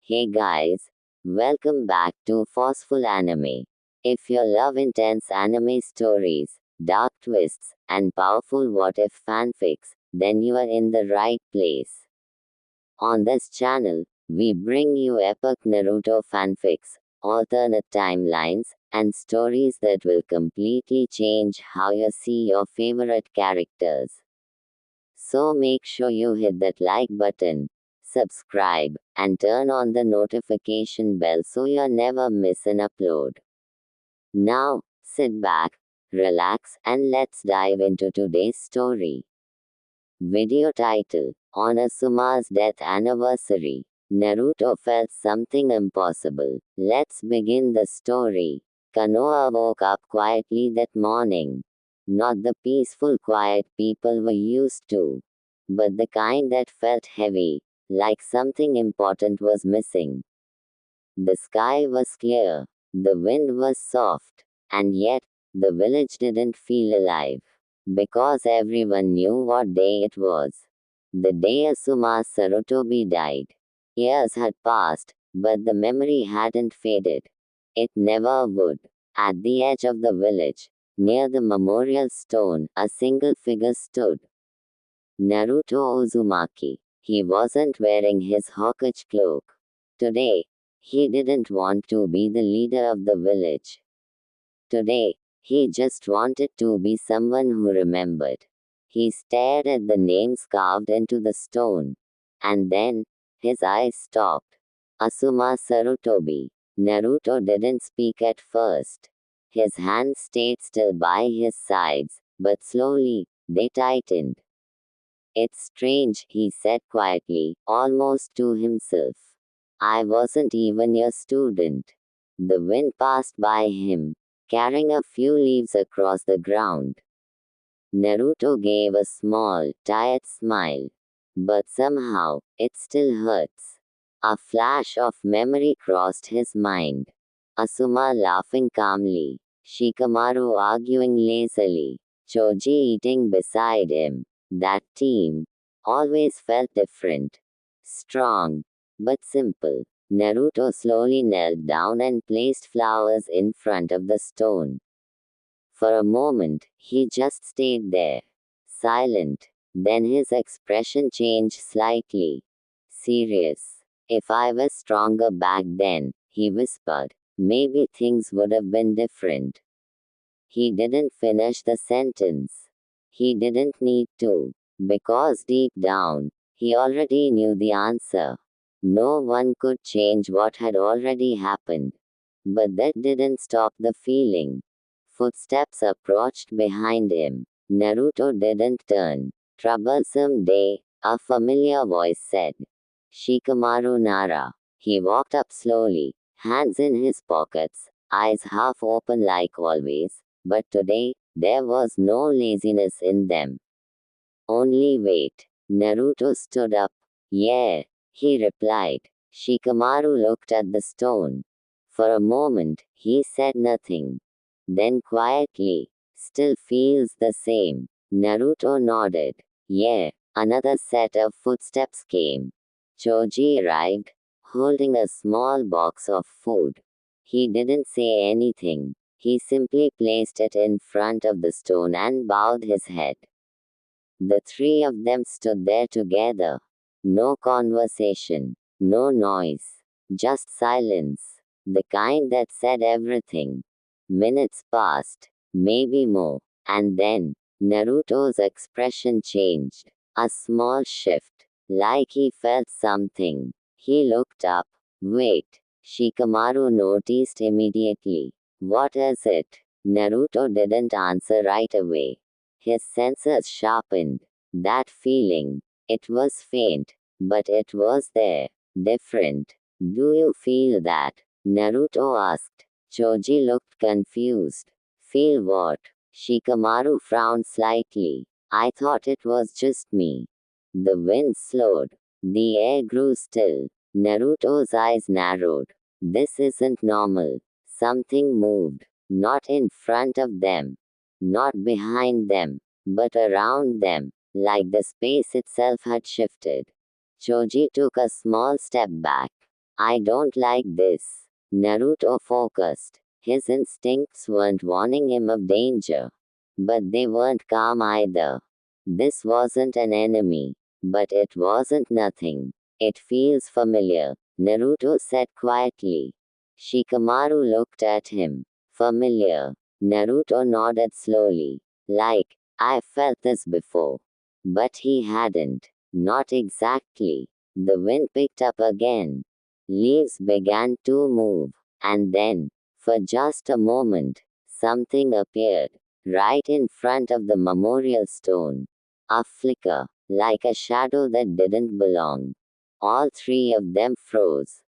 Hey guys, welcome back to Forceful Anime. If you love intense anime stories, dark twists, and powerful what if fanfics, then you are in the right place. On this channel, we bring you epic Naruto fanfics, alternate timelines, and stories that will completely change how you see your favorite characters. So make sure you hit that like button, subscribe, and turn on the notification bell so you never miss an upload. Now, sit back, relax, and let's dive into today's story. Video title: On Asuma's death anniversary, Naruto felt something impossible. Let's begin the story. Konoha woke up quietly that morning. Not the peaceful quiet people were used to, but the kind that felt heavy, like something important was missing. The sky was clear, the wind was soft, and yet, the village didn't feel alive. Because everyone knew what day it was. The day Asuma Sarutobi died. Years had passed, but the memory hadn't faded. It never would. At the edge of the village, near the memorial stone, a single figure stood. Naruto Uzumaki. He wasn't wearing his Hokage cloak. Today, he didn't want to be the leader of the village. Today, he just wanted to be someone who remembered. He stared at the names carved into the stone. And then, his eyes stopped. Asuma Sarutobi. Naruto didn't speak at first. His hands stayed still by his sides, but slowly, they tightened. It's strange, he said quietly, almost to himself. I wasn't even your student. The wind passed by him, carrying a few leaves across the ground. Naruto gave a small, tired smile. But somehow, it still hurts. A flash of memory crossed his mind. Asuma laughing calmly, Shikamaru arguing lazily, Choji eating beside him. That team always felt different. Strong, but simple. Naruto slowly knelt down and placed flowers in front of the stone. For a moment, he just stayed there, silent. Then his expression changed slightly. Serious. If I was stronger back then, he whispered, maybe things would have been different. He didn't finish the sentence. He didn't need to, because deep down, he already knew the answer. No one could change what had already happened. But that didn't stop the feeling. Footsteps approached behind him. Naruto didn't turn. Troublesome day, a familiar voice said. Shikamaru Nara. He walked up slowly, hands in his pockets, eyes half open like always, but today, there was no laziness in them. Only wait. Naruto stood up. Yeah, he replied. Shikamaru looked at the stone. For a moment, he said nothing. Then quietly, still feels the same. Naruto nodded. Yeah, another set of footsteps came. Choji arrived, holding a small box of food. He didn't say anything. He simply placed it in front of the stone and bowed his head. The three of them stood there together. No conversation, no noise, just silence. The kind that said everything. Minutes passed, maybe more, and then, Naruto's expression changed. A small shift, like he felt something. He looked up. Wait, Shikamaru noticed immediately. What is it? Naruto didn't answer right away. His senses sharpened. That feeling. It was faint, but it was there. Different. Do you feel that? Naruto asked. Choji looked confused. Feel what? Shikamaru frowned slightly. I thought it was just me. The wind slowed. The air grew still. Naruto's eyes narrowed. This isn't normal. Something moved. Not in front of them. Not behind them. But around them. Like the space itself had shifted. Choji took a small step back. I don't like this. Naruto focused. His instincts weren't warning him of danger. But they weren't calm either. This wasn't an enemy. But it wasn't nothing. It feels familiar, Naruto said quietly. Shikamaru looked at him. Familiar. Naruto nodded slowly. Like, I felt this before. But he hadn't. Not exactly. The wind picked up again. Leaves began to move. And then, for just a moment, something appeared. Right in front of the memorial stone. A flicker. Like a shadow that didn't belong. All three of them froze.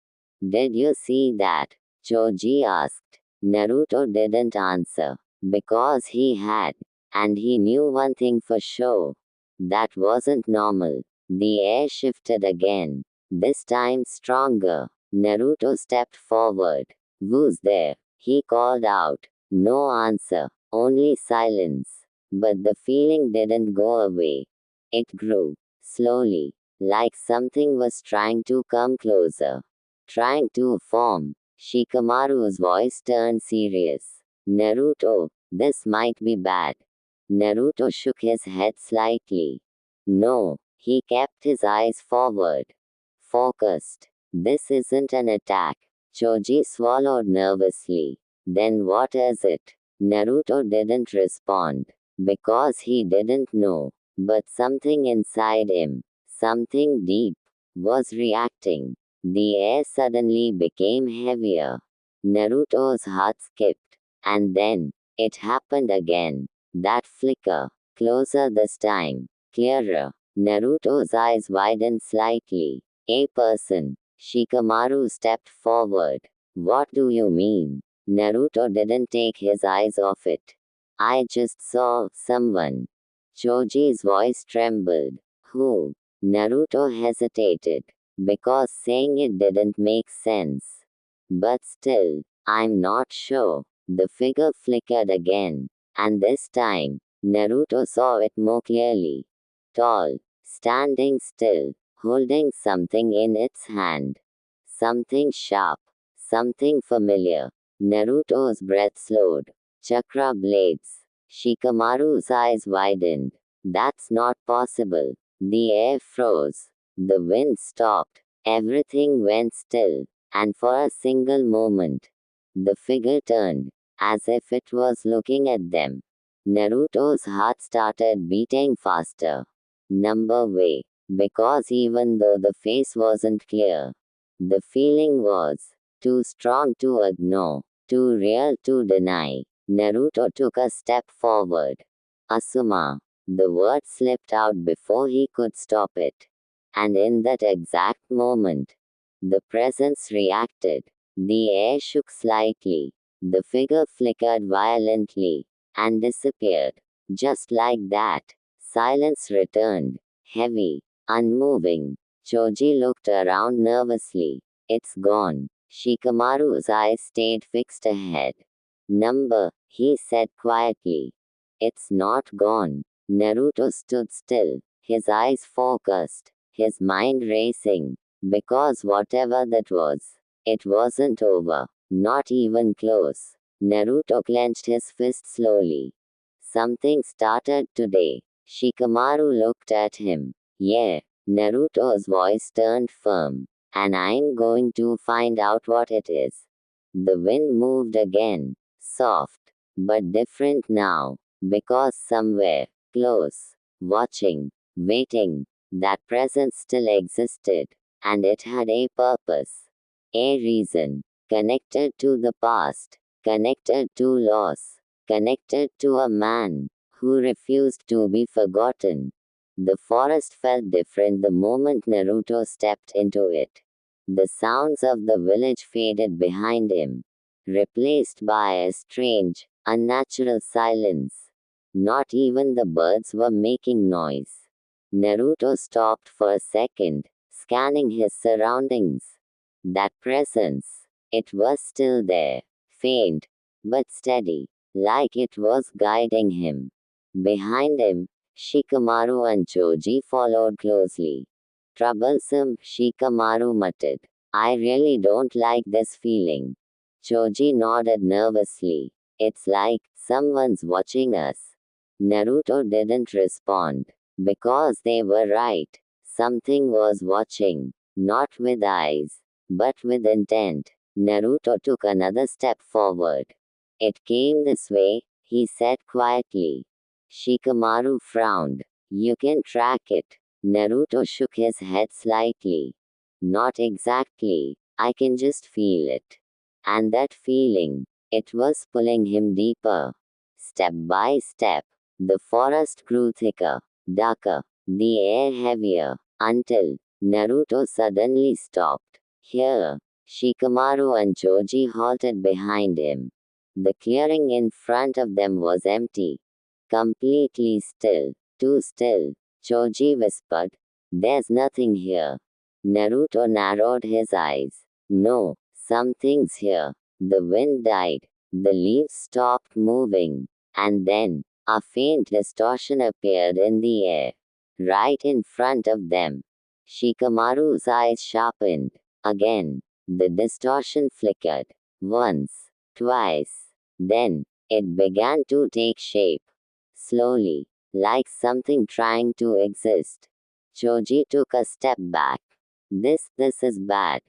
Did you see that? Choji asked. Naruto didn't answer. Because he had. And he knew one thing for sure. That wasn't normal. The air shifted again. This time stronger. Naruto stepped forward. Who's there? He called out. No answer. Only silence. But the feeling didn't go away. It grew. Slowly. Like something was trying to come closer. Trying to form. Shikamaru's voice turned serious. Naruto, this might be bad. Naruto shook his head slightly. No, he kept his eyes forward. Focused. This isn't an attack. Choji swallowed nervously. Then what is it? Naruto didn't respond. Because he didn't know. But something inside him, something deep, was reacting. The air suddenly became heavier. Naruto's heart skipped. And then, it happened again. That flicker. Closer this time. Clearer. Naruto's eyes widened slightly. A person. Shikamaru stepped forward. What do you mean? Naruto didn't take his eyes off it. I just saw someone. Choji's voice trembled. Who? Naruto hesitated. Because saying it didn't make sense. But still, I'm not sure. The figure flickered again. And this time, Naruto saw it more clearly. Tall, standing still, holding something in its hand. Something sharp. Something familiar. Naruto's breath slowed. Chakra blades. Shikamaru's eyes widened. That's not possible. The air froze. The wind stopped. Everything went still. And for a single moment, the figure turned, as if it was looking at them. Naruto's heart started beating faster. Number way. Because even though the face wasn't clear, the feeling was too strong to ignore, too real to deny. Naruto took a step forward. Asuma. The word slipped out before he could stop it. And in that exact moment, the presence reacted. The air shook slightly. The figure flickered violently and disappeared. Just like that, silence returned. Heavy, unmoving. Choji looked around nervously. It's gone. Shikamaru's eyes stayed fixed ahead. Number, he said quietly. It's not gone. Naruto stood still, his eyes focused, his mind racing. Because whatever that was, it wasn't over. Not even close. Naruto clenched his fist slowly. Something started today. Shikamaru looked at him. Yeah. Naruto's voice turned firm. And I'm going to find out what it is. The wind moved again. Soft. But different now. Because somewhere, close, watching, waiting, that presence still existed. And it had a purpose. A reason. Connected to the past. Connected to loss. Connected to a man who refused to be forgotten. The forest felt different the moment Naruto stepped into it. The sounds of the village faded behind him, replaced by a strange, unnatural silence. Not even the birds were making noise. Naruto stopped for a second, scanning his surroundings. That presence, it was still there, faint, but steady, like it was guiding him. Behind him, Shikamaru and Choji followed closely. Troublesome, Shikamaru muttered. I really don't like this feeling. Choji nodded nervously. It's like someone's watching us. Naruto didn't respond. Because they were right. Something was watching. Not with eyes, but with intent. Naruto took another step forward. It came this way, he said quietly. Shikamaru frowned. You can track it. Naruto shook his head slightly. Not exactly. I can just feel it. And that feeling, it was pulling him deeper. Step by step, the forest grew thicker, darker, the air heavier, until Naruto suddenly stopped. Here, Shikamaru and Choji halted behind him. The clearing in front of them was empty. Completely still. Too still. Choji whispered, There's nothing here. Naruto narrowed his eyes. No, something's here. The wind died. The leaves stopped moving. And then, a faint distortion appeared in the air. Right in front of them. Shikamaru's eyes sharpened. Again, the distortion flickered. Once, twice. Then, it began to take shape. Slowly, like something trying to exist. Choji took a step back. This is bad.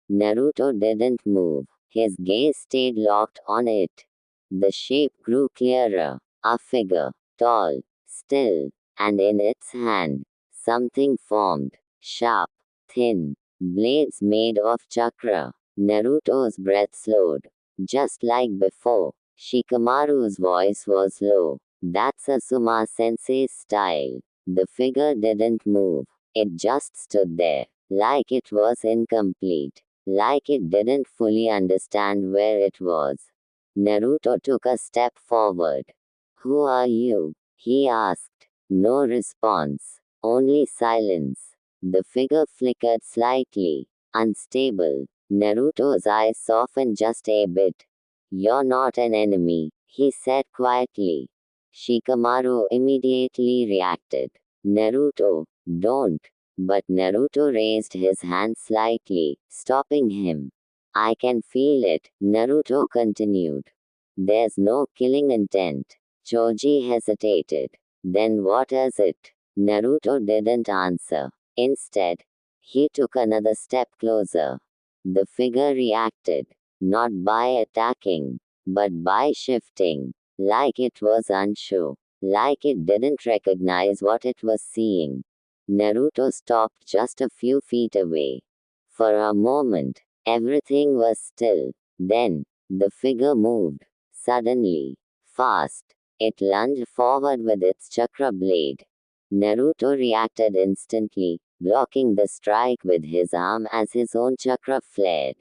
Naruto didn't move. His gaze stayed locked on it. The shape grew clearer. A figure, tall, still, and in its hand, something formed. Sharp, thin, blades made of chakra. Naruto's breath slowed. Just like before, Shikamaru's voice was low. That's Asuma sensei's style. The figure didn't move. It just stood there, like it was incomplete, like it didn't fully understand where it was. Naruto took a step forward. Who are you? He asked. No response, only silence. The figure flickered slightly, unstable. Naruto's eyes softened just a bit. You're not an enemy, he said quietly. Shikamaru immediately reacted. Naruto, don't. But Naruto raised his hand slightly, stopping him. I can feel it, Naruto continued. There's no killing intent. Choji hesitated. Then what is it? Naruto didn't answer. Instead, he took another step closer. The figure reacted, not by attacking, but by shifting, like it was unsure, like it didn't recognize what it was seeing. Naruto stopped just a few feet away. For a moment, everything was still. Then, the figure moved. Suddenly, fast, it lunged forward with its chakra blade. Naruto reacted instantly, blocking the strike with his arm as his own chakra flared.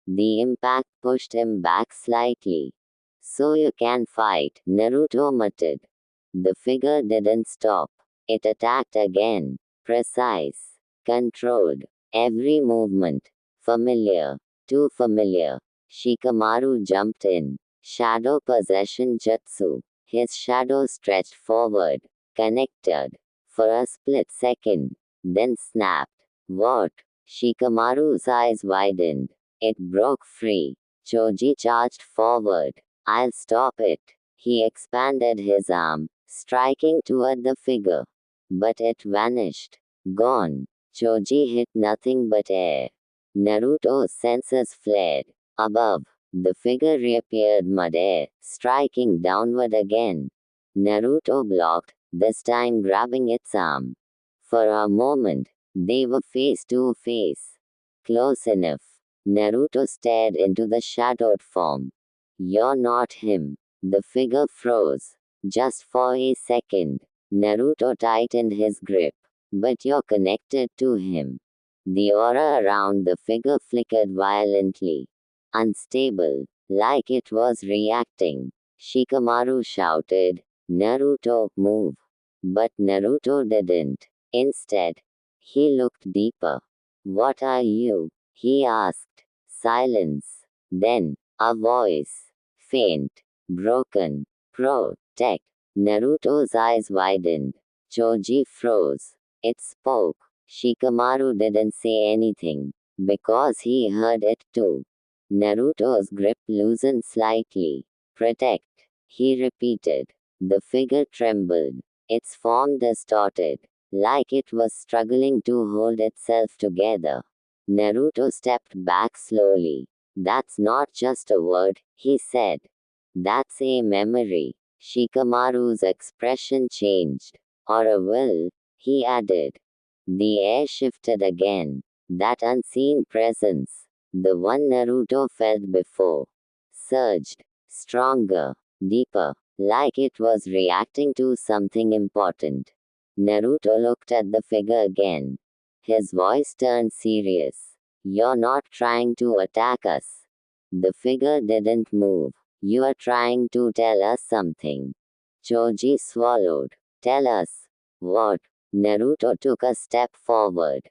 The impact pushed him back slightly. So you can fight, Naruto muttered. The figure didn't stop. It attacked again. Precise. Controlled. Every movement. Familiar. Too familiar. Shikamaru jumped in. Shadow possession jutsu. His shadow stretched forward. Connected. For a split second. Then snapped. What? Shikamaru's eyes widened. It broke free. Choji charged forward. I'll stop it. He expanded his arm, striking toward the figure. But it vanished. Gone. Choji hit nothing but air. Naruto's senses flared. Above, the figure reappeared midair, striking downward again. Naruto blocked, this time grabbing its arm. For a moment, they were face to face. Close enough. Naruto stared into the shadowed form. You're not him. The figure froze. Just for a second. Naruto tightened his grip. But you're connected to him. The aura around the figure flickered violently. Unstable, like it was reacting. Shikamaru shouted, Naruto, move. But Naruto didn't. Instead, he looked deeper. What are you? He asked. Silence. Then, a voice. Faint. Broken. Protect. Naruto's eyes widened. Choji froze. It spoke. Shikamaru didn't say anything. because he heard it too. Naruto's grip loosened slightly. Protect, he repeated. The figure trembled. Its form distorted, like it was struggling to hold itself together. Naruto stepped back slowly. That's not just a word, he said. That's a memory. Shikamaru's expression changed. Or a will, he added. The air shifted again. That unseen presence, the one Naruto felt before, surged, stronger, deeper, like it was reacting to something important. Naruto looked at the figure again. His voice turned serious. You're not trying to attack us. The figure didn't move. You are trying to tell us something. Choji swallowed. Tell us. What? Naruto took a step forward.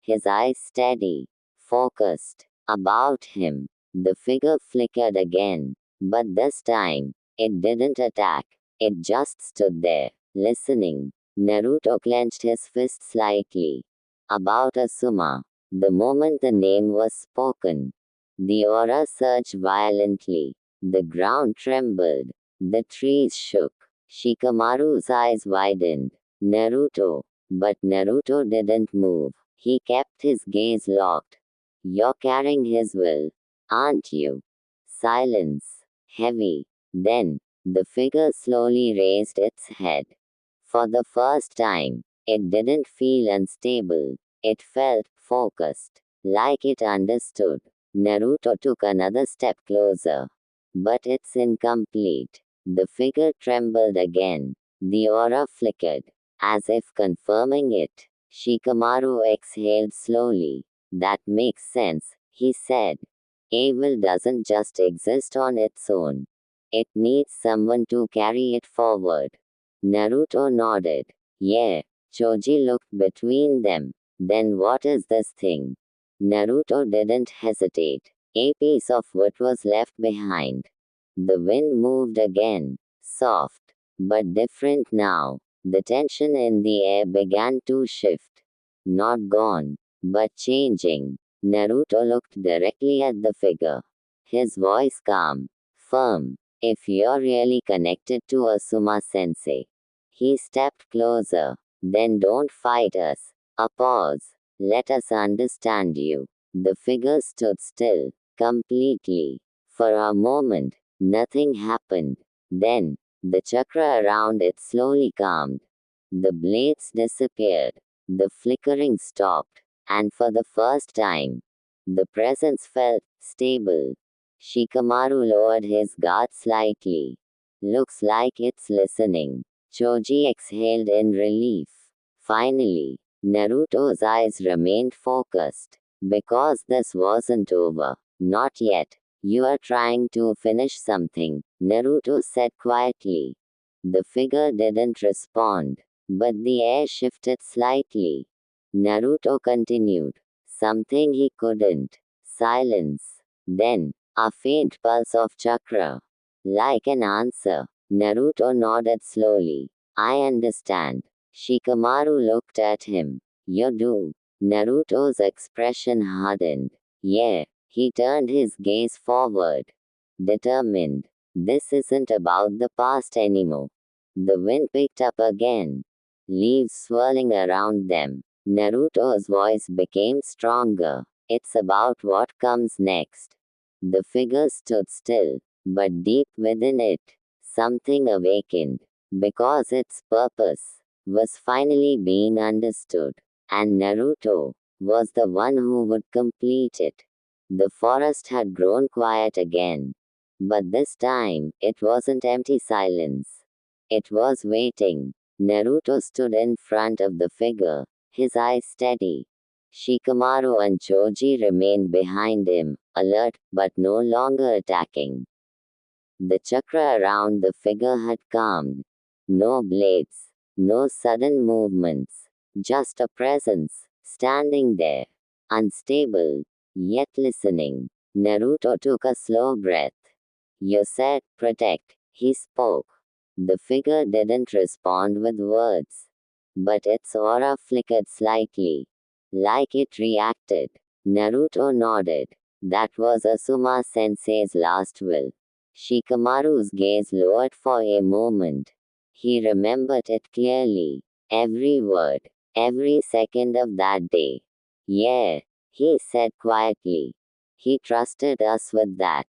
His eyes steady, focused. About him. The figure flickered again. But this time, it didn't attack. It just stood there, listening. Naruto clenched his fist slightly. About Asuma. The moment the name was spoken, the aura surged violently. The ground trembled. The trees shook. Shikamaru's eyes widened. Naruto. But Naruto didn't move. He kept his gaze locked. You're carrying his will, aren't you? Silence. Heavy. Then, the figure slowly raised its head. For the first time, it didn't feel unstable. It felt focused, like it understood. Naruto took another step closer. But it's incomplete. The figure trembled again. The aura flickered, as if confirming it. Shikamaru exhaled slowly. That makes sense, he said. Evil doesn't just exist on its own. It needs someone to carry it forward. Naruto nodded. Yeah. Choji looked between them. Then what is this thing? Naruto didn't hesitate. A piece of wood was left behind. The wind moved again. Soft. But different now. The tension in the air began to shift. Not gone, but changing. Naruto looked directly at the figure. His voice calm, firm. If you're really connected to Asuma sensei. He stepped closer. Then don't fight us. A pause. Let us understand you. The figure stood still, completely. For a moment, nothing happened. Then, the chakra around it slowly calmed. The blades disappeared. The flickering stopped. And for the first time, the presence felt stable. Shikamaru lowered his guard slightly. Looks like it's listening. Choji exhaled in relief. Finally, Naruto's eyes remained focused. Because this wasn't over. Not yet. You are trying to finish something, Naruto said quietly. The figure didn't respond. But the air shifted slightly. Naruto continued. Something he couldn't. Silence. Then, a faint pulse of chakra. Like an answer. Naruto nodded slowly. I understand. Shikamaru looked at him. You do. Naruto's expression hardened. Yeah. He turned his gaze forward. Determined. This isn't about the past anymore. The wind picked up again. Leaves swirling around them. Naruto's voice became stronger. It's about what comes next. The figure stood still, but deep within it, something awakened. Because its purpose was finally being understood. And Naruto was the one who would complete it. The forest had grown quiet again. But this time, it wasn't empty silence. It was waiting. Naruto stood in front of the figure, his eyes steady. Shikamaru and Choji remained behind him, alert, but no longer attacking. The chakra around the figure had calmed. No blades, no sudden movements, just a presence, standing there, unstable, yet listening. Naruto took a slow breath. You said, protect, he spoke. The figure didn't respond with words. But its aura flickered slightly. Like it reacted. Naruto nodded. That was Asuma sensei's last will. Shikamaru's gaze lowered for a moment. He remembered it clearly. Every word, every second of that day. Yeah, he said quietly. He trusted us with that.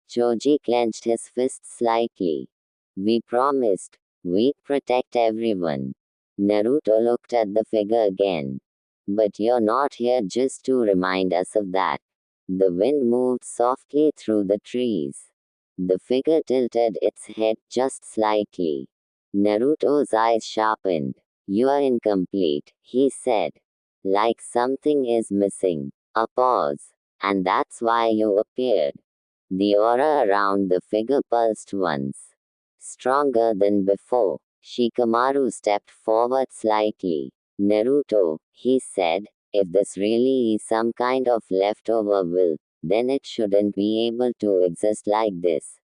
Choji clenched his fist slightly. We promised. We'd protect everyone. Naruto looked at the figure again. But you're not here just to remind us of that. The wind moved softly through the trees. The figure tilted its head just slightly. Naruto's eyes sharpened. You are incomplete, he said. Like something is missing. A pause. And that's why you appeared. The aura around the figure pulsed once. Stronger than before. Shikamaru stepped forward slightly. Naruto, he said, if this really is some kind of leftover will, then it shouldn't be able to exist like this.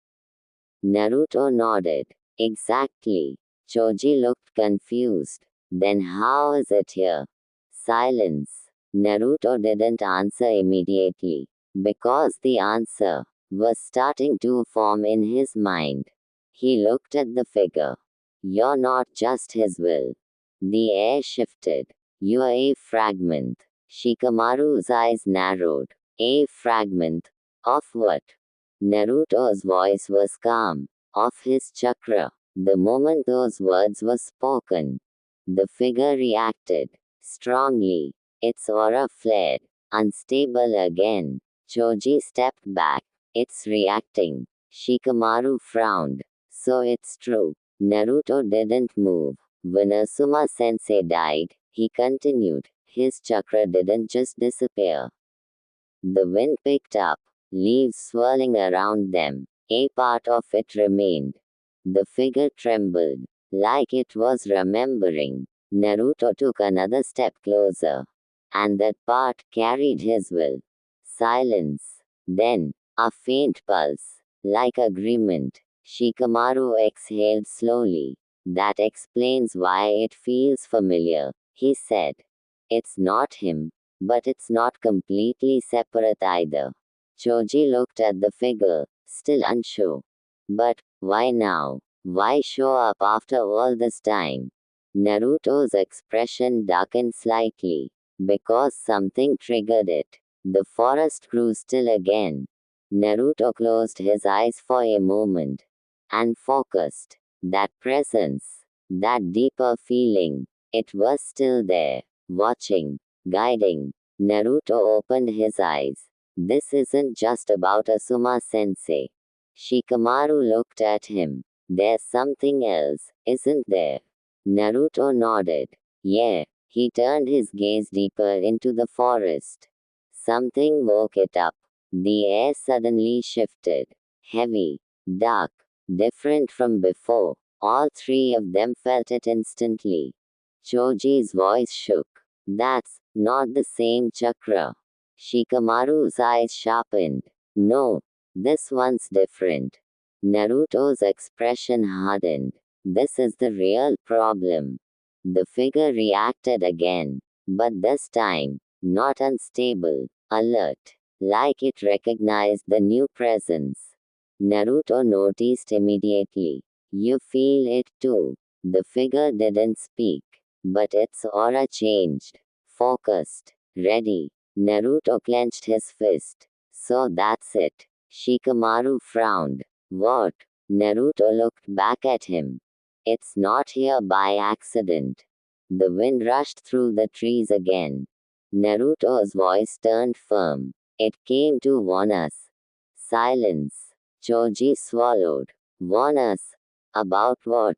Naruto nodded. Exactly. Choji looked confused. Then how is it here? Silence. Naruto didn't answer immediately. Because the answer was starting to form in his mind. He looked at the figure. You're not just his will. The air shifted. You are a fragment. Shikamaru's eyes narrowed. A fragment? Of what? Naruto's voice was calm. Of his chakra. The moment those words were spoken, the figure reacted strongly. Its aura flared. Unstable again. Choji stepped back. It's reacting. Shikamaru frowned. So it's true. Naruto didn't move. When Asuma sensei died, he continued. His chakra didn't just disappear. The wind picked up, leaves swirling around them. A part of it remained. The figure trembled, like it was remembering. Naruto took another step closer. And that part carried his will. Silence. Then, a faint pulse. Like agreement. Shikamaru exhaled slowly. That explains why it feels familiar, he said. It's not him. But it's not completely separate either. Choji looked at the figure, still unsure. But, why now? Why show up after all this time? Naruto's expression darkened slightly. Because something triggered it. The forest grew still again. Naruto closed his eyes for a moment. And focused. That presence. That deeper feeling. It was still there. Watching. Guiding. Naruto opened his eyes. This isn't just about Asuma sensei. Shikamaru looked at him. There's something else, isn't there? Naruto nodded. Yeah. He turned his gaze deeper into the forest. Something woke it up. The air suddenly shifted. Heavy. Dark. Different from before. All three of them felt it instantly. Choji's voice shook. That's not the same chakra. Shikamaru's eyes sharpened. No, this one's different. Naruto's expression hardened. This is the real problem. The figure reacted again. But this time, not unstable, alert. Like it recognized the new presence. Naruto noticed immediately. You feel it too. The figure didn't speak. But its aura changed. Focused. Ready. Naruto clenched his fist. So that's it. Shikamaru frowned. What? Naruto looked back at him. It's not here by accident. The wind rushed through the trees again. Naruto's voice turned firm. It came to warn us. Silence. Choji swallowed. Warn us. About what?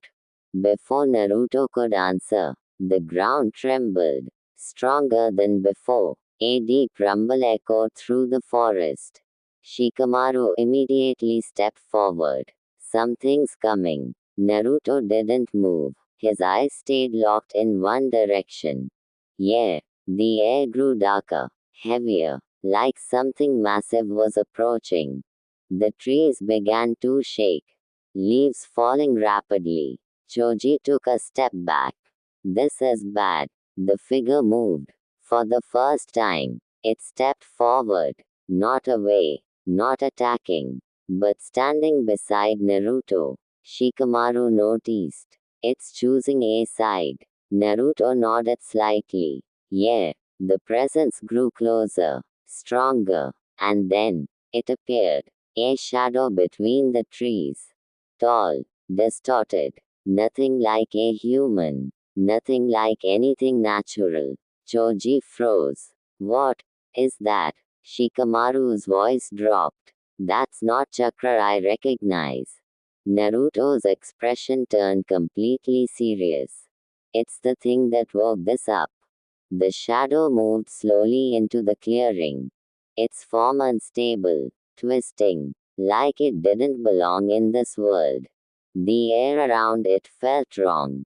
Before Naruto could answer, the ground trembled. Stronger than before. A deep rumble echoed through the forest. Shikamaru immediately stepped forward. Something's coming. Naruto didn't move. His eyes stayed locked in one direction. Yeah. The air grew darker, heavier, like something massive was approaching. The trees began to shake, leaves falling rapidly. Choji took a step back. This is bad. The figure moved. For the first time, It stepped forward, not away, not attacking, but standing beside Naruto. Shikamaru noticed. It's choosing a side. Naruto nodded slightly. Yeah. The presence grew closer, stronger, and then it appeared. A shadow between the trees. Tall, distorted, nothing like a human, nothing like anything natural. Choji froze. What is that? Shikamaru's voice dropped. That's not Chakra I recognize. Naruto's expression turned completely serious. It's the thing that woke this up. The shadow moved slowly into the clearing. Its form unstable, twisting, like it didn't belong in this world. The air around it felt wrong.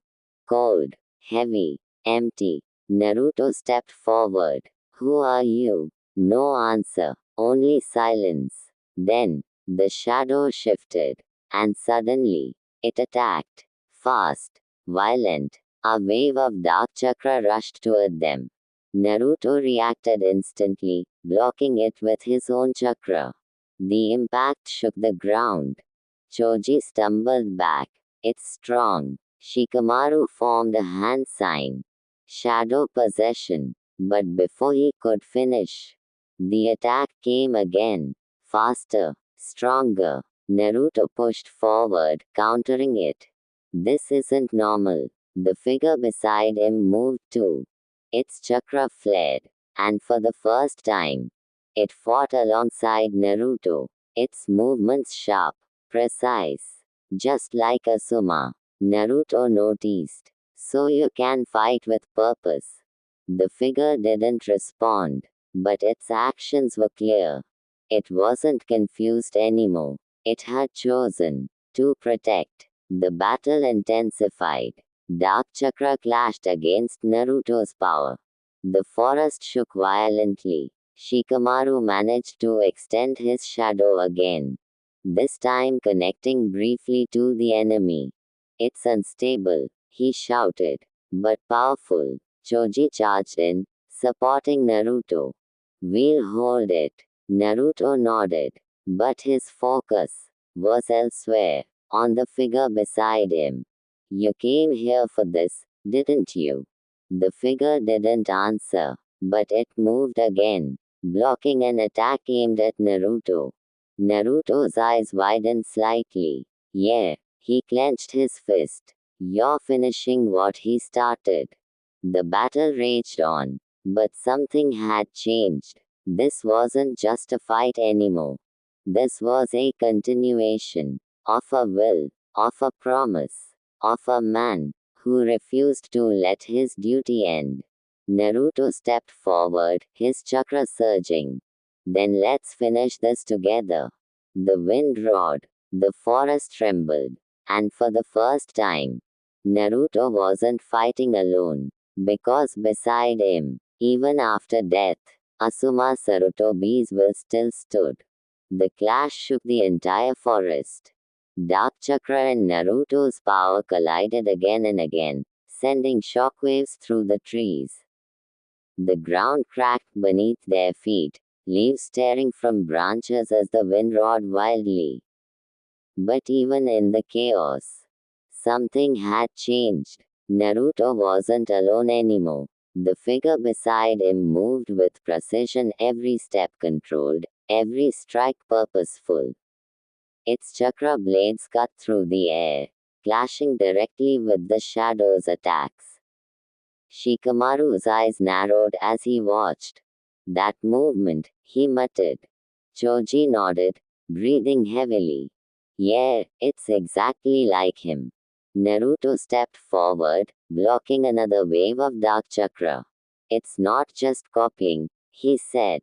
Cold, heavy, empty. Naruto stepped forward. Who are you? No answer, only silence. Then, the shadow shifted, and suddenly, it attacked. Fast, violent. A wave of dark chakra rushed toward them. Naruto reacted instantly, blocking it with his own chakra. The impact shook the ground. Choji stumbled back. It's strong. Shikamaru formed a hand sign. Shadow possession. But before he could finish, the attack came again. Faster, stronger. Naruto pushed forward, countering it. This isn't normal. The figure beside him moved too. Its chakra flared, and for the first time, it fought alongside Naruto. Its movements sharp, precise, just like Asuma. Naruto noticed. So you can fight with purpose. The figure didn't respond, but its actions were clear. It wasn't confused anymore. It had chosen to protect. The battle intensified. Dark Chakra clashed against Naruto's power. The forest shook violently. Shikamaru managed to extend his shadow again, this time connecting briefly to the enemy. It's unstable, he shouted, but powerful. Choji charged in, supporting Naruto. We'll hold it. Naruto nodded, but his focus was elsewhere, on the figure beside him. You came here for this, didn't you? The figure didn't answer, but it moved again, blocking an attack aimed at Naruto. Naruto's eyes widened slightly. Yeah, he clenched his fist. You're finishing what he started. The battle raged on, but something had changed. This wasn't just a fight anymore. This was a continuation of a will, of a promise, of a man who refused to let his duty end. Naruto stepped forward, his chakra surging. Then let's finish this together. The wind roared, the forest trembled, and for the first time, Naruto wasn't fighting alone, because beside him, even after death, Asuma Sarutobi's will still stood. The clash shook the entire forest. Dark Chakra and Naruto's power collided again and again, sending shockwaves through the trees. The ground cracked beneath their feet, leaves tearing from branches as the wind roared wildly. But even in the chaos, something had changed. Naruto wasn't alone anymore. The figure beside him moved with precision, every step controlled, every strike purposeful. Its chakra blades cut through the air, clashing directly with the shadow's attacks. Shikamaru's eyes narrowed as he watched. That movement, he muttered. Choji nodded, breathing heavily. Yeah, it's exactly like him. Naruto stepped forward, blocking another wave of dark chakra. It's not just copying, he said.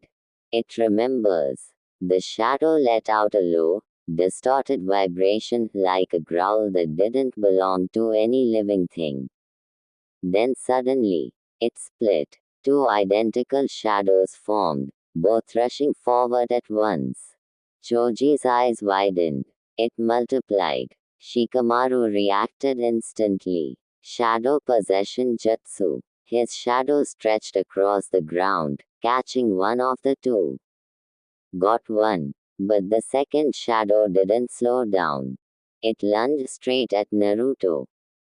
It remembers. The shadow let out a low, distorted vibration like a growl that didn't belong to any living thing. Then suddenly, it split. Two identical shadows formed, both rushing forward at once. Choji's eyes widened. It multiplied. Shikamaru reacted instantly. Shadow possession jutsu. His shadow stretched across the ground, catching one of the two. Got one. But the second shadow didn't slow down. It lunged straight at Naruto.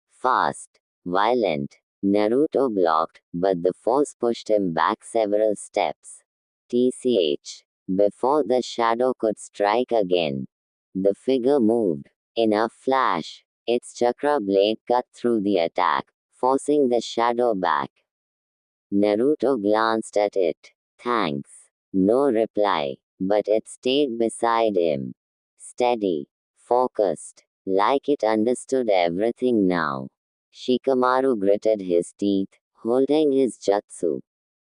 Fast, violent. Naruto blocked, but the force pushed him back several steps. TCH. Before the shadow could strike again, the figure moved. In a flash, its chakra blade cut through the attack, forcing the shadow back. Naruto glanced at it. Thanks. No reply, but it stayed beside him. Steady, focused, like it understood everything now. Shikamaru gritted his teeth, holding his jutsu.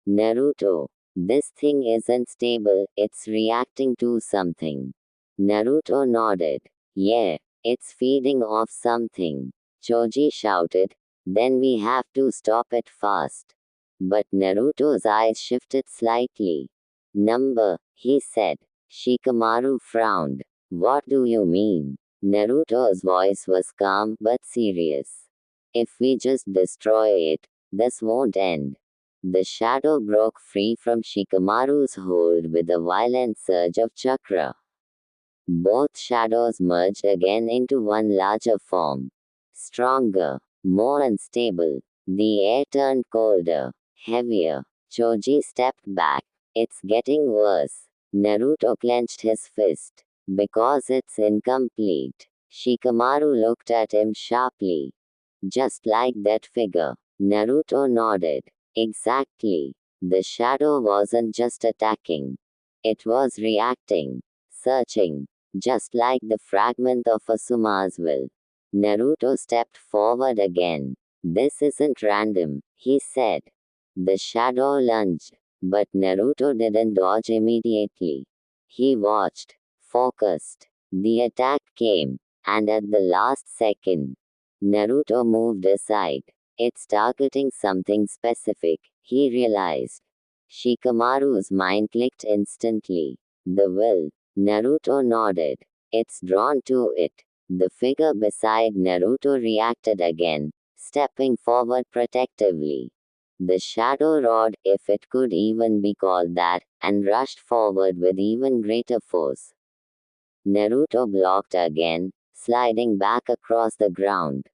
Naruto, this thing isn't stable, it's reacting to something. Naruto nodded. Yeah, it's feeding off something. Choji shouted. Then we have to stop it fast. But Naruto's eyes shifted slightly. Number, he said. Shikamaru frowned. What do you mean? Naruto's voice was calm but serious. If we just destroy it, this won't end. The shadow broke free from Shikamaru's hold with a violent surge of chakra. Both shadows merged again into one larger form. Stronger, more unstable. The air turned colder, heavier. Choji stepped back. It's getting worse. Naruto clenched his fist. Because it's incomplete. Shikamaru looked at him sharply. Just like that figure. Naruto nodded. Exactly. The shadow wasn't just attacking. It was reacting. Searching. Just like the fragment of Asuma's will. Naruto stepped forward again. This isn't random, he said. The shadow lunged. But Naruto didn't dodge immediately. He watched. Focused. The attack came. And at the last second, Naruto moved aside. It's targeting something specific, he realized. Shikamaru's mind clicked instantly. The will. Naruto nodded. It's drawn to it. The figure beside Naruto reacted again, stepping forward protectively. The shadow roared, if it could even be called that, and rushed forward with even greater force. Naruto blocked again, sliding back across the ground.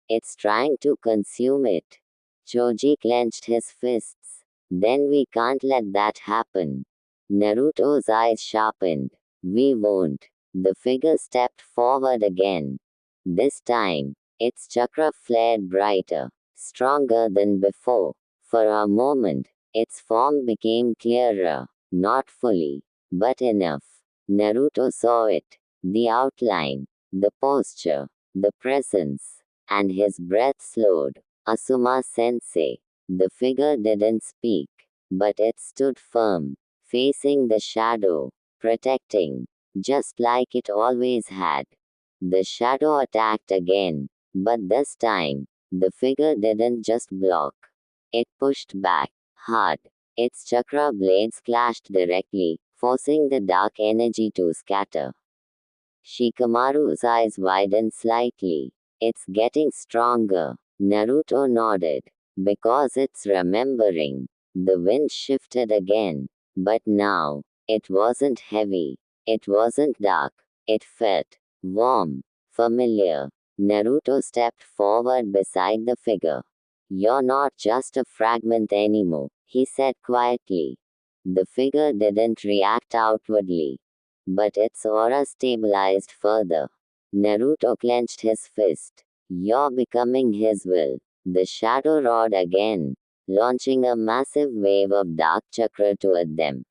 It's trying to consume it. Choji clenched his fists. Then we can't let that happen. Naruto's eyes sharpened. We won't. The figure stepped forward again. This time, its chakra flared brighter, stronger than before. For a moment, its form became clearer. Not fully, but enough. Naruto saw it. The outline, the posture, the presence. And his breath slowed. Asuma sensei. The figure didn't speak, but it stood firm, facing the shadow, protecting, just like it always had. The shadow attacked again, but this time, the figure didn't just block. It pushed back, hard. Its chakra blades clashed directly, forcing the dark energy to scatter. Shikamaru's eyes widened slightly. It's getting stronger. Naruto nodded. Because it's remembering. The wind shifted again. But now, it wasn't heavy. It wasn't dark. It felt warm, familiar. Naruto stepped forward beside the figure. You're not just a fragment anymore, he said quietly. The figure didn't react outwardly. But its aura stabilized further. Naruto clenched his fist. You're becoming his will. The shadow roared again, launching a massive wave of dark chakra toward them.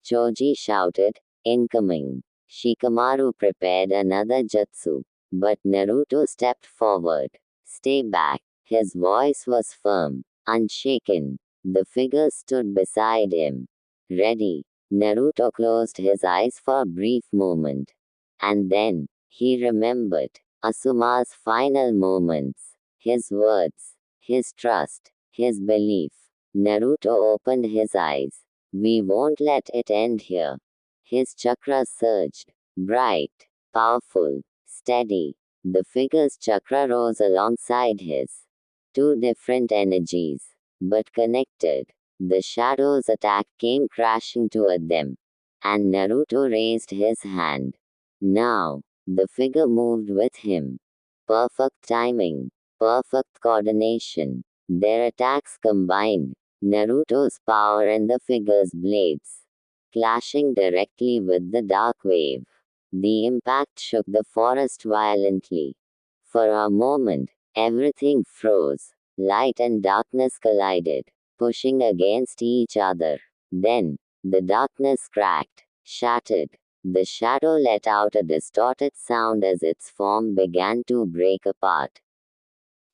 Choji shouted, incoming. Shikamaru prepared another jutsu. But Naruto stepped forward. Stay back. His voice was firm, unshaken. The figure stood beside him. Ready. Naruto closed his eyes for a brief moment. And then, he remembered Asuma's final moments. His words. His trust. His belief. Naruto opened his eyes. We won't let it end here. His chakra surged. Bright. Powerful. Steady. The figure's chakra rose alongside his. Two different energies. But connected. The shadow's attack came crashing toward them, and Naruto raised his hand. Now, the figure moved with him. Perfect timing, perfect coordination. Their attacks combined, Naruto's power and the figure's blades, clashing directly with the dark wave. The impact shook the forest violently. For a moment, everything froze. Light and darkness collided, pushing against each other. Then, the darkness cracked, shattered. The shadow let out a distorted sound as its form began to break apart.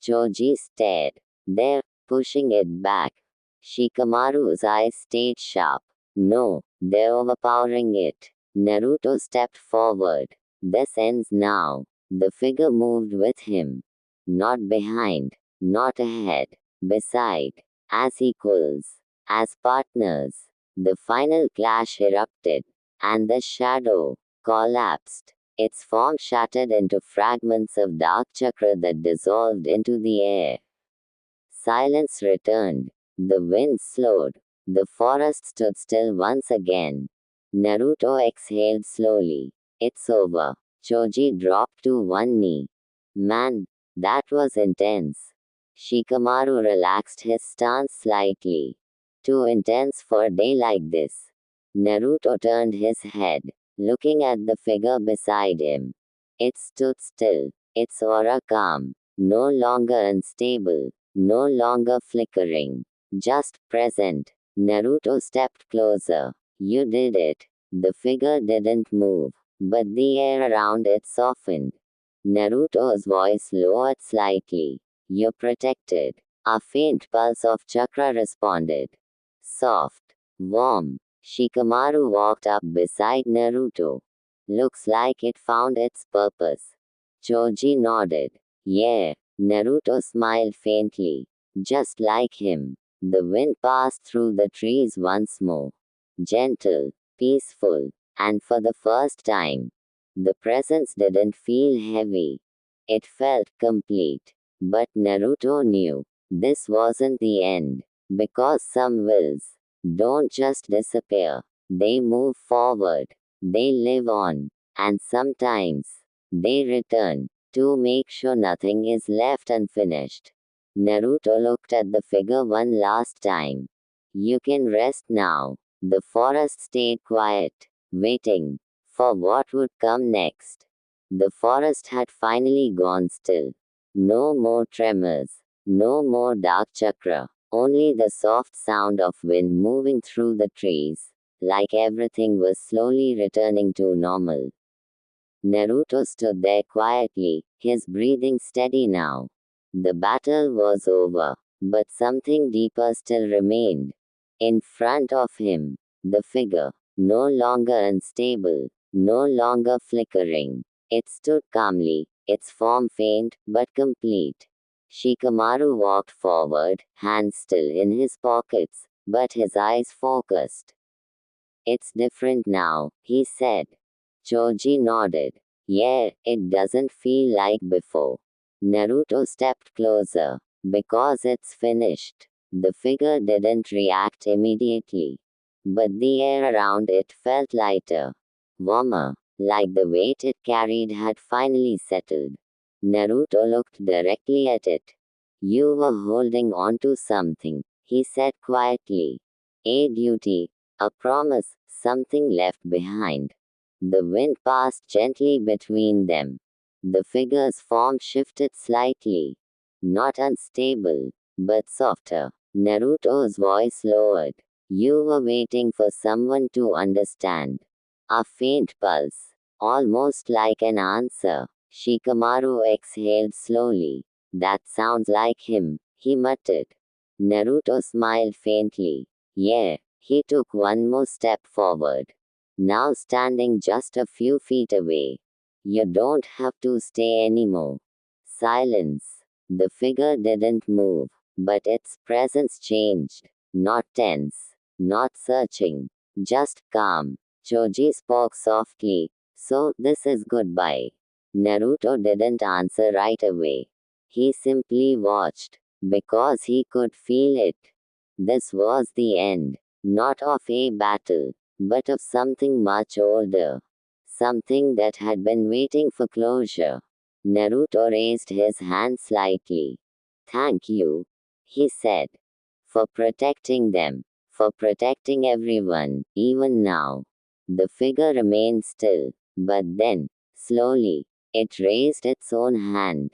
Choji stared. There, pushing it back. Shikamaru's eyes stayed sharp. No, they're overpowering it. Naruto stepped forward. This ends now. The figure moved with him. Not behind, not ahead, beside, as equals, as partners. The final clash erupted, and the shadow collapsed. Its form shattered into fragments of dark chakra that dissolved into the air. Silence returned. The wind slowed. The forest stood still once again. Naruto exhaled slowly. It's over. Choji dropped to one knee. Man, that was intense. Shikamaru relaxed his stance slightly. Too intense for a day like this. Naruto turned his head, looking at the figure beside him. It stood still, its aura calm, no longer unstable, no longer flickering, just present. Naruto stepped closer. You did it. The figure didn't move, but the air around it softened. Naruto's voice lowered slightly. You're protected. A faint pulse of chakra responded. Soft, warm. Shikamaru walked up beside Naruto. Looks like it found its purpose. Choji nodded. Yeah. Naruto smiled faintly. Just like him. The wind passed through the trees once more. Gentle, peaceful, and for the first time, the presence didn't feel heavy. It felt complete. But Naruto knew this wasn't the end. Because some wills don't just disappear, they move forward, they live on, and sometimes they return to make sure nothing is left unfinished. Naruto looked at the figure one last time. You can rest now. The forest stayed quiet, waiting for what would come next. The forest had finally gone still. No more tremors, no more dark chakra, only the soft sound of wind moving through the trees, like everything was slowly returning to normal. Naruto stood there quietly, his breathing steady now. The battle was over, but something deeper still remained. In front of him, the figure, no longer unstable, no longer flickering. It stood calmly, its form faint but complete. Shikamaru walked forward, hands still in his pockets, but his eyes focused. It's different now, he said. Choji nodded. Yeah, it doesn't feel like before. Naruto stepped closer. Because it's finished. The figure didn't react immediately. But the air around it felt lighter, warmer, like the weight it carried had finally settled. Naruto looked directly at it. You were holding on to something, he said quietly. A duty, a promise, something left behind. The wind passed gently between them. The figure's form shifted slightly. Not unstable, but softer. Naruto's voice lowered. You were waiting for someone to understand. A faint pulse, almost like an answer. Shikamaru exhaled slowly. That sounds like him, he muttered. Naruto smiled faintly. Yeah, he took one more step forward. Now standing just a few feet away. You don't have to stay anymore. Silence. The figure didn't move, but its presence changed. Not tense, not searching, just calm. Choji spoke softly. So, this is goodbye. Naruto didn't answer right away. He simply watched, because he could feel it. This was the end. Not of a battle, but of something much older. Something that had been waiting for closure. Naruto raised his hand slightly. Thank you, he said, for protecting them, for protecting everyone, even now. The figure remained still, but then, slowly, it raised its own hand,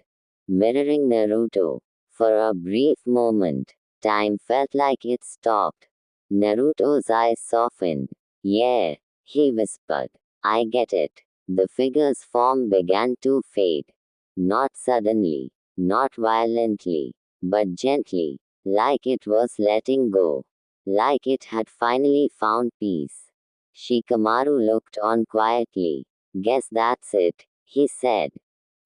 mirroring Naruto. For a brief moment, time felt like it stopped. Naruto's eyes softened. Yeah, he whispered. I get it. The figure's form began to fade. Not suddenly, not violently, but gently, like it was letting go. Like it had finally found peace. Shikamaru looked on quietly. Guess that's it, he said.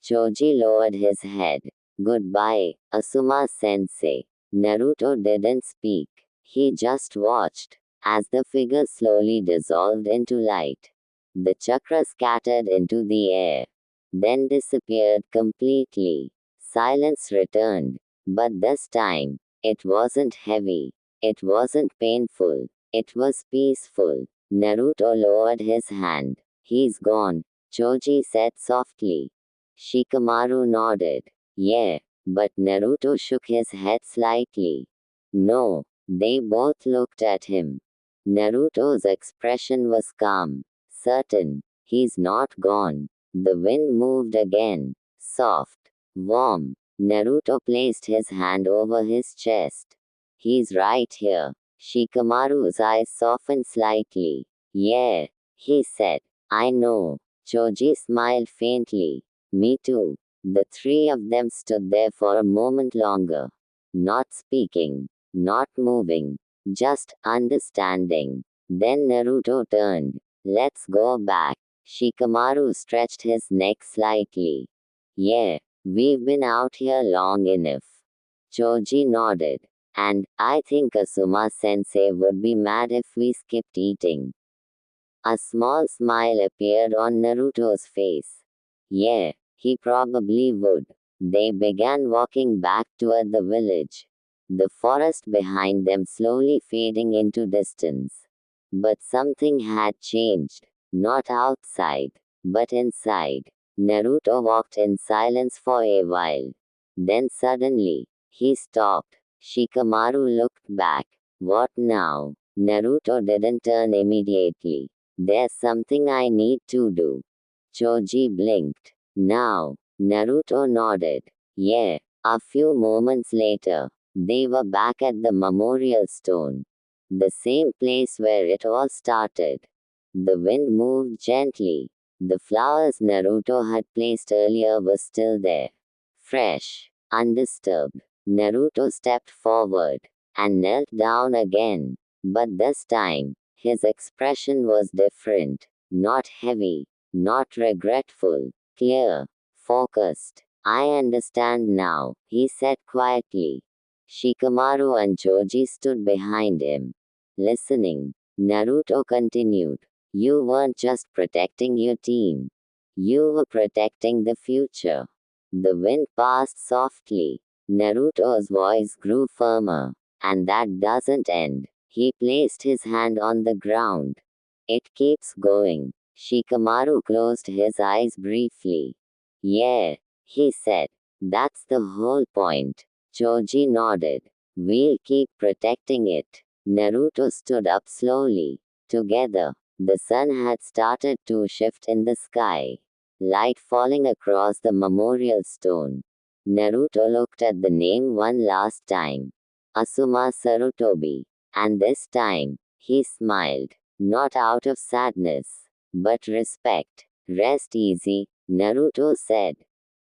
Choji lowered his head. Goodbye, Asuma sensei. Naruto didn't speak. He just watched. As the figure slowly dissolved into light, the chakra scattered into the air, then disappeared completely. Silence returned. But this time, it wasn't heavy. It wasn't painful. It was peaceful. Naruto lowered his hand. He's gone, Choji said softly. Shikamaru nodded. Yeah, but Naruto shook his head slightly. No, they both looked at him. Naruto's expression was calm, certain. He's not gone. The wind moved again. Soft, warm. Naruto placed his hand over his chest. He's right here. Shikamaru's eyes softened slightly. Yeah, he said. I know. Choji smiled faintly. Me too. The three of them stood there for a moment longer. Not speaking, not moving, just understanding. Then Naruto turned. Let's go back. Shikamaru stretched his neck slightly. Yeah, we've been out here long enough. Choji nodded. And I think Asuma sensei would be mad if we skipped eating. A small smile appeared on Naruto's face. Yeah, he probably would. They began walking back toward the village, the forest behind them slowly fading into distance. But something had changed. Not outside, but inside. Naruto walked in silence for a while. Then suddenly, he stopped. Shikamaru looked back. What now? Naruto didn't turn immediately. There's something I need to do. Choji blinked. Now, Naruto nodded. Yeah. A few moments later, they were back at the memorial stone. The same place where it all started. The wind moved gently. The flowers Naruto had placed earlier were still there. Fresh, undisturbed. Naruto stepped forward and knelt down again. But this time, his expression was different. Not heavy, not regretful, clear, focused. I understand now, he said quietly. Shikamaru and Choji stood behind him, listening. Naruto continued. You weren't just protecting your team. You were protecting the future. The wind passed softly. Naruto's voice grew firmer. And that doesn't end. He placed his hand on the ground. It keeps going. Shikamaru closed his eyes briefly. Yeah, he said. That's the whole point. Choji nodded. We'll keep protecting it. Naruto stood up slowly. Together, the sun had started to shift in the sky. Light falling across the memorial stone. Naruto looked at the name one last time. Asuma Sarutobi. And this time, he smiled. Not out of sadness, but respect. Rest easy, Naruto said.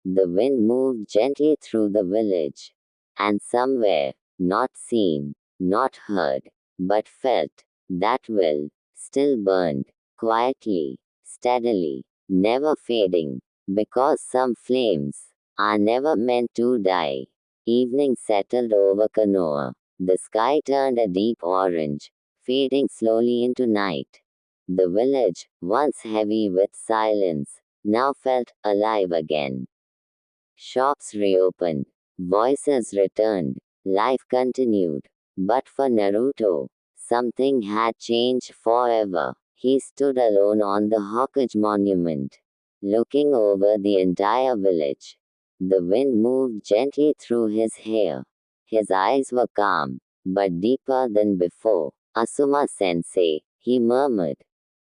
The wind moved gently through the village. And somewhere, not seen, not heard, but felt, that will still burned, quietly, steadily, never fading. Because some flames are never meant to die. Evening settled over Konoha. The sky turned a deep orange, fading slowly into night. The village, once heavy with silence, now felt alive again. Shops reopened, voices returned, life continued. But for Naruto, something had changed forever. He stood alone on the Hokage monument, looking over the entire village. The wind moved gently through his hair. His eyes were calm, but deeper than before. Asuma sensei, he murmured.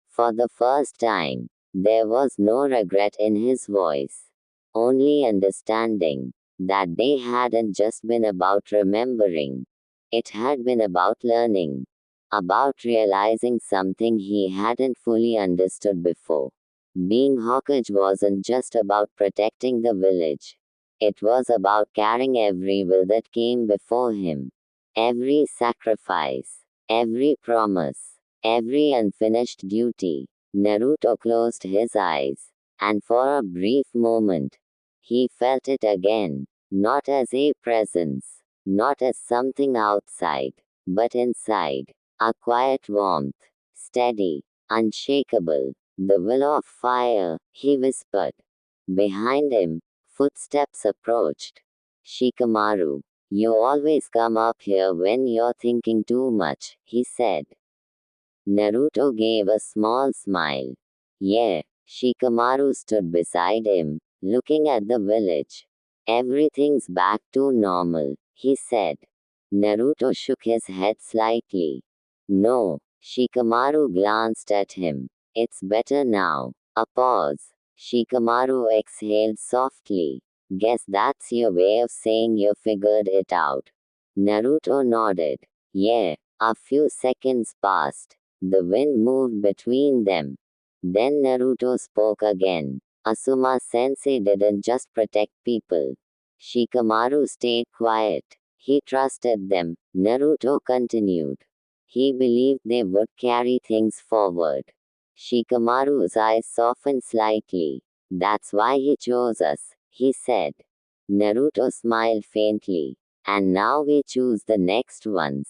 For the first time, there was no regret in his voice. Only understanding. That day hadn't just been about remembering. It had been about learning. About realizing something he hadn't fully understood before. Being Hokage wasn't just about protecting the village. It was about carrying every will that came before him. Every sacrifice. Every promise. Every unfinished duty. Naruto closed his eyes. And for a brief moment, he felt it again. Not as a presence. Not as something outside. But inside. A quiet warmth. Steady. Unshakable. The will of fire, he whispered. Behind him, footsteps approached. Shikamaru. You always come up here when you're thinking too much, he said. Naruto gave a small smile. Yeah, Shikamaru stood beside him, looking at the village. Everything's back to normal, he said. Naruto shook his head slightly. No, Shikamaru glanced at him. It's better now. A pause. Shikamaru exhaled softly. Guess that's your way of saying you figured it out. Naruto nodded. Yeah. A few seconds passed. The wind moved between them. Then Naruto spoke again. Asuma sensei didn't just protect people. Shikamaru stayed quiet. He trusted them, Naruto continued. He believed they would carry things forward. Shikamaru's eyes softened slightly. That's why he chose us, he said. Naruto smiled faintly. And now we choose the next ones.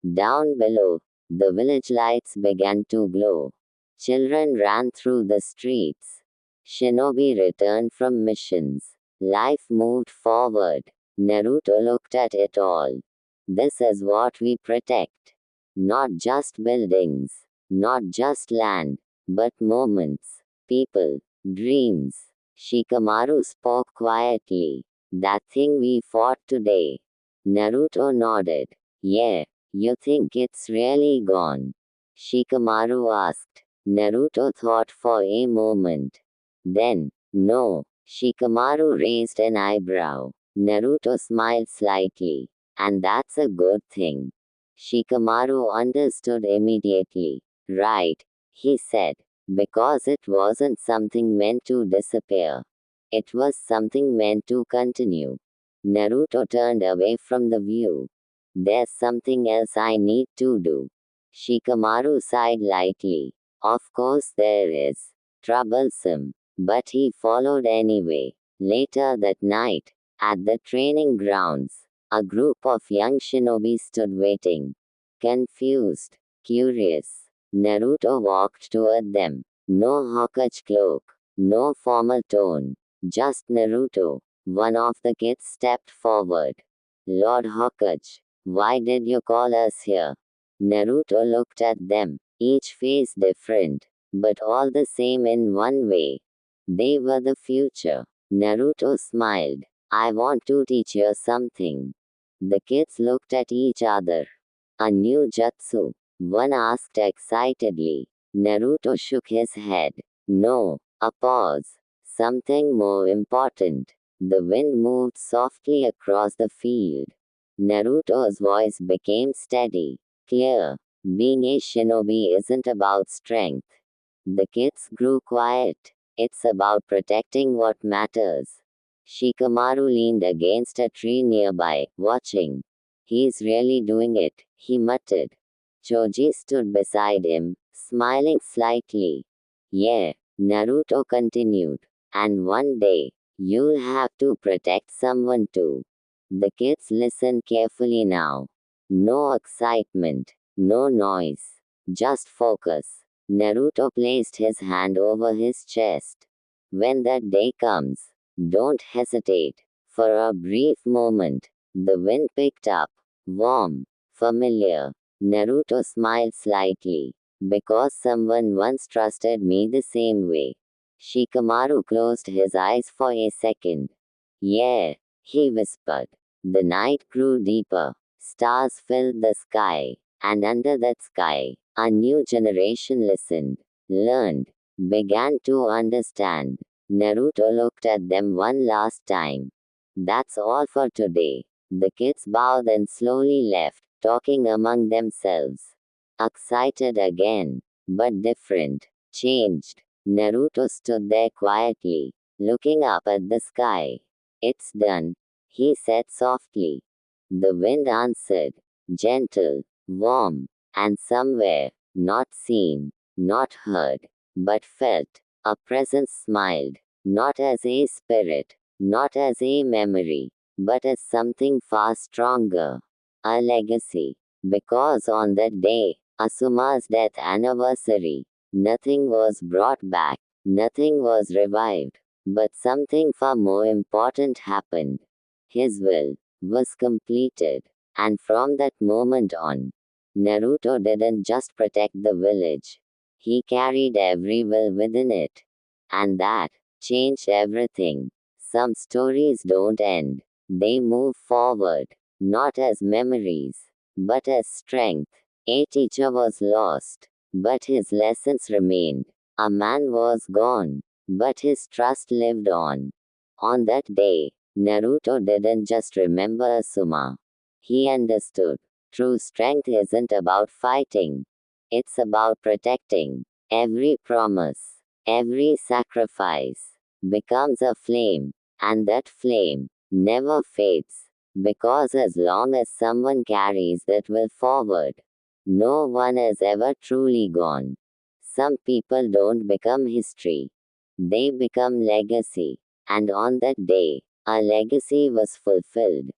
Down below, the village lights began to glow. Children ran through the streets. Shinobi returned from missions. Life moved forward. Naruto looked at it all. This is what we protect. Not just buildings. Not just land. But moments. People. Dreams. Shikamaru spoke quietly. That thing we fought today. Naruto nodded. Yeah. You think it's really gone? Shikamaru asked. Naruto thought for a moment. Then, no. Shikamaru raised an eyebrow. Naruto smiled slightly. And that's a good thing. Shikamaru understood immediately. Right, he said. Because it wasn't something meant to disappear. It was something meant to continue. Naruto turned away from the view. There's something else I need to do. Shikamaru sighed lightly. Of course there is. Troublesome. But he followed anyway. Later that night, at the training grounds, a group of young shinobi stood waiting. Confused. Curious. Naruto walked toward them. No Hokage cloak. No formal tone. Just Naruto. One of the kids stepped forward. Lord Hokage. Why did you call us here? Naruto looked at them, each face different, but all the same in one way. They were the future. Naruto smiled. I want to teach you something. The kids looked at each other. A new jutsu? One asked excitedly. Naruto shook his head. No. A pause. Something more important. The wind moved softly across the field. Naruto's voice became steady, clear. Being a shinobi isn't about strength. The kids grew quiet. It's about protecting what matters. Shikamaru leaned against a tree nearby, watching. He's really doing it, he muttered. Choji stood beside him, smiling slightly. Yeah, Naruto continued. And one day, you'll have to protect someone too. The kids listened carefully now. No excitement, no noise, just focus. Naruto placed his hand over his chest. When that day comes, don't hesitate. For a brief moment, the wind picked up, warm, Familiar. Naruto smiled slightly. Because someone once trusted me the same way. Shikamaru closed his eyes for a second. Yeah, he whispered. The night grew deeper. Stars filled the sky. And under that sky, a new generation listened, learned, began to understand. Naruto looked at them one last time. That's all for today. The kids bowed and slowly left, talking among themselves. Excited again, but different, changed. Naruto stood there quietly, looking up at the sky. It's done, he said softly. The wind answered, gentle, warm, and somewhere, not seen, not heard, but felt, a presence smiled, not as a spirit, not as a memory, but as something far stronger. A legacy. Because on that day, Asuma's death anniversary, nothing was brought back, nothing was revived, but something far more important happened. His will was completed, and from that moment on, Naruto didn't just protect the village, he carried every will within it. And that changed everything. Some stories don't end, they move forward, not as memories, but as strength. A teacher was lost, but his lessons remained. A man was gone, but his trust lived on. On that day, Naruto didn't just remember Asuma. He understood. True strength isn't about fighting. It's about protecting. Every promise, every sacrifice becomes a flame, and that flame never fades. Because as long as someone carries that will forward, no one is ever truly gone. Some people don't become history, they become legacy. And on that day, a legacy was fulfilled.